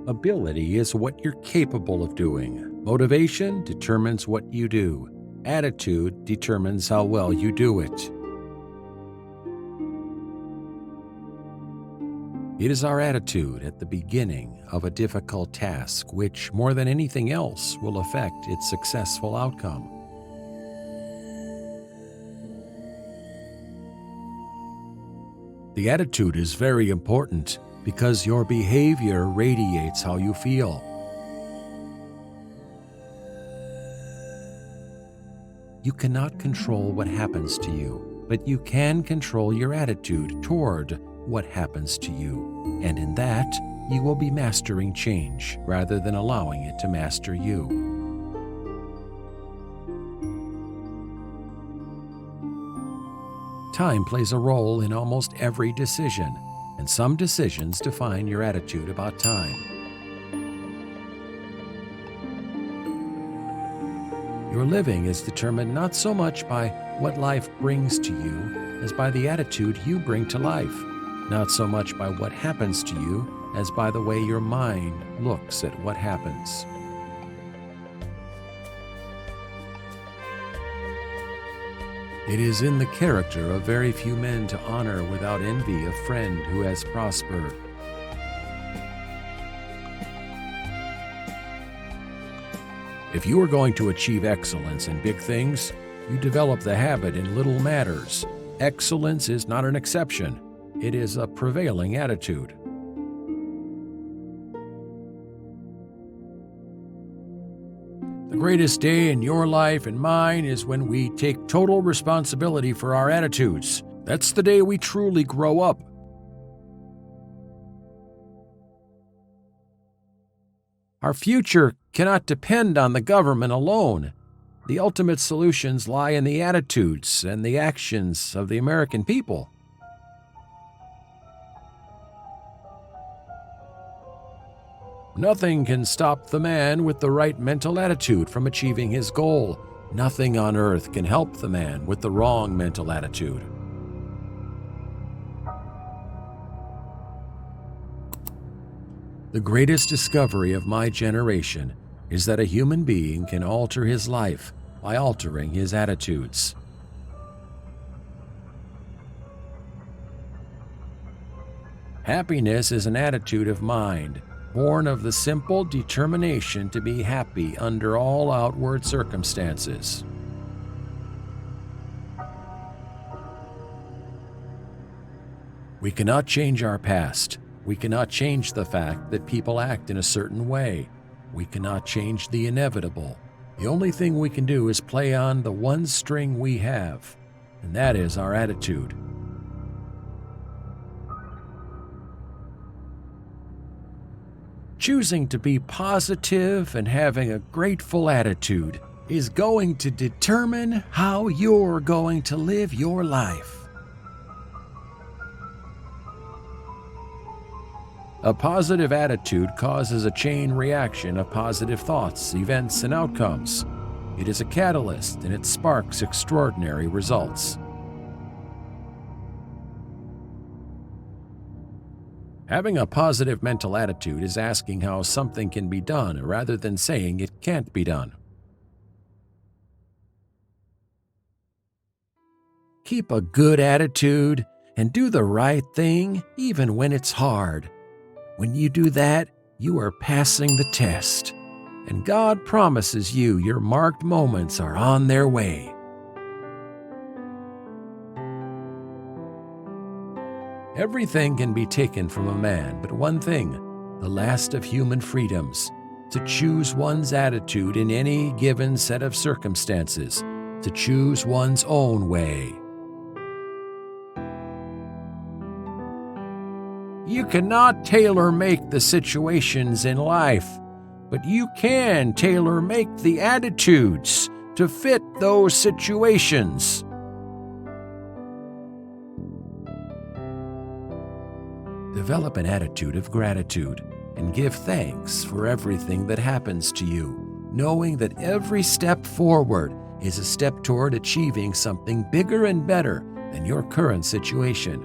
Ability is what you're capable of doing. Motivation determines what you do. Attitude determines how well you do it. It is our attitude at the beginning of a difficult task which, more than anything else, will affect its successful outcome. The attitude is very important because your behavior radiates how you feel. You cannot control what happens to you, but you can control your attitude toward what happens to you, and in that, you will be mastering change rather than allowing it to master you. Time plays a role in almost every decision, and some decisions define your attitude about time. Your living is determined not so much by what life brings to you as by the attitude you bring to life. Not so much by what happens to you as by the way your mind looks at what happens. It is in the character of very few men to honor without envy a friend who has prospered. If you are going to achieve excellence in big things, you develop the habit in little matters. Excellence is not an exception. It is a prevailing attitude. The greatest day in your life and mine is when we take total responsibility for our attitudes. That's the day we truly grow up. Our future cannot depend on the government alone. The ultimate solutions lie in the attitudes and the actions of the American people. Nothing can stop the man with the right mental attitude from achieving his goal. Nothing on earth can help the man with the wrong mental attitude. The greatest discovery of my generation is that a human being can alter his life by altering his attitudes. Happiness is an attitude of mind, born of the simple determination to be happy under all outward circumstances. We cannot change our past. We cannot change the fact that people act in a certain way. We cannot change the inevitable. The only thing we can do is play on the one string we have, and that is our attitude. Choosing to be positive and having a grateful attitude is going to determine how you're going to live your life. A positive attitude causes a chain reaction of positive thoughts, events, and outcomes. It is a catalyst and it sparks extraordinary results. Having a positive mental attitude is asking how something can be done rather than saying it can't be done. Keep a good attitude and do the right thing even when it's hard. When you do that, you are passing the test, and God promises you your marked moments are on their way. Everything can be taken from a man, but one thing, the last of human freedoms, to choose one's attitude in any given set of circumstances, to choose one's own way. You cannot tailor-make the situations in life, but you can tailor-make the attitudes to fit those situations. Develop an attitude of gratitude and give thanks for everything that happens to you, knowing that every step forward is a step toward achieving something bigger and better than your current situation.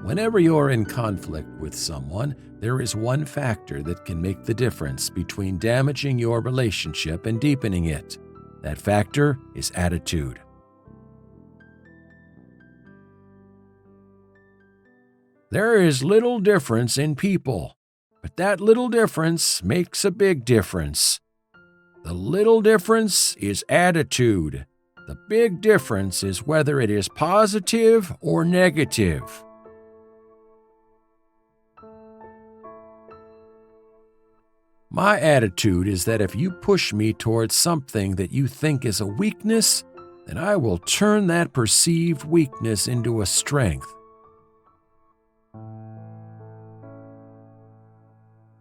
Whenever you're in conflict with someone, there is one factor that can make the difference between damaging your relationship and deepening it. That factor is attitude. There is little difference in people, but that little difference makes a big difference. The little difference is attitude. The big difference is whether it is positive or negative. My attitude is that if you push me towards something that you think is a weakness, then I will turn that perceived weakness into a strength.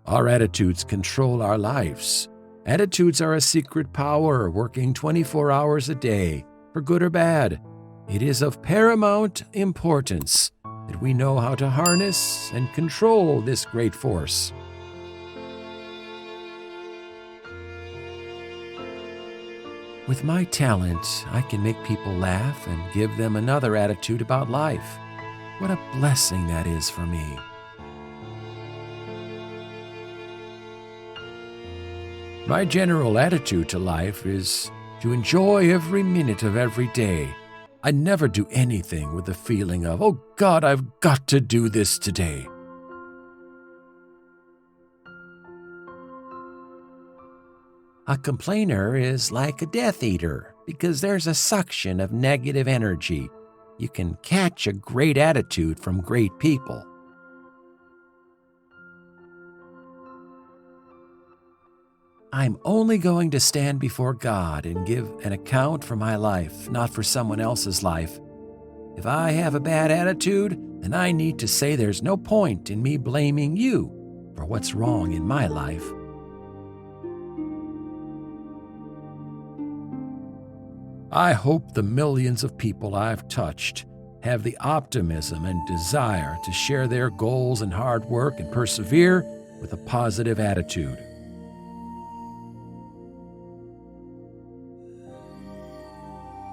Our attitudes control our lives. Attitudes are a secret power working 24 hours a day, for good or bad. It is of paramount importance that we know how to harness and control this great force. With my talent, I can make people laugh and give them another attitude about life. What a blessing that is for me. My general attitude to life is to enjoy every minute of every day. I never do anything with the feeling of, oh God, I've got to do this today. A complainer is like a Death Eater because there's a suction of negative energy. You can catch a great attitude from great people. I'm only going to stand before God and give an account for my life, not for someone else's life. If I have a bad attitude, then I need to say there's no point in me blaming you for what's wrong in my life. I hope the millions of people I've touched have the optimism and desire to share their goals and hard work and persevere with a positive attitude.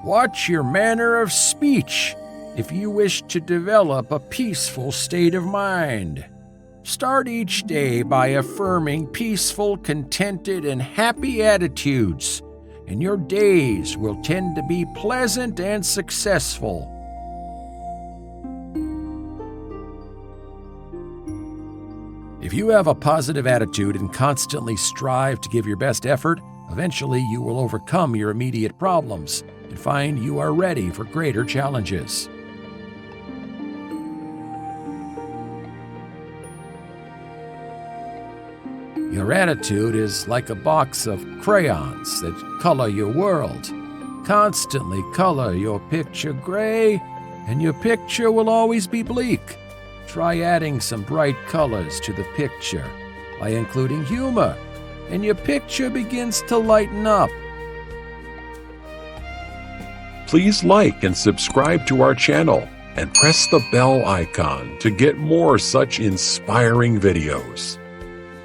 Watch your manner of speech if you wish to develop a peaceful state of mind. Start each day by affirming peaceful, contented, and happy attitudes, and your days will tend to be pleasant and successful. If you have a positive attitude and constantly strive to give your best effort, eventually you will overcome your immediate problems and find you are ready for greater challenges. Your attitude is like a box of crayons that color your world. Constantly color your picture gray, and your picture will always be bleak. Try adding some bright colors to the picture by including humor, and your picture begins to lighten up. Please like and subscribe to our channel and press the bell icon to get more such inspiring videos.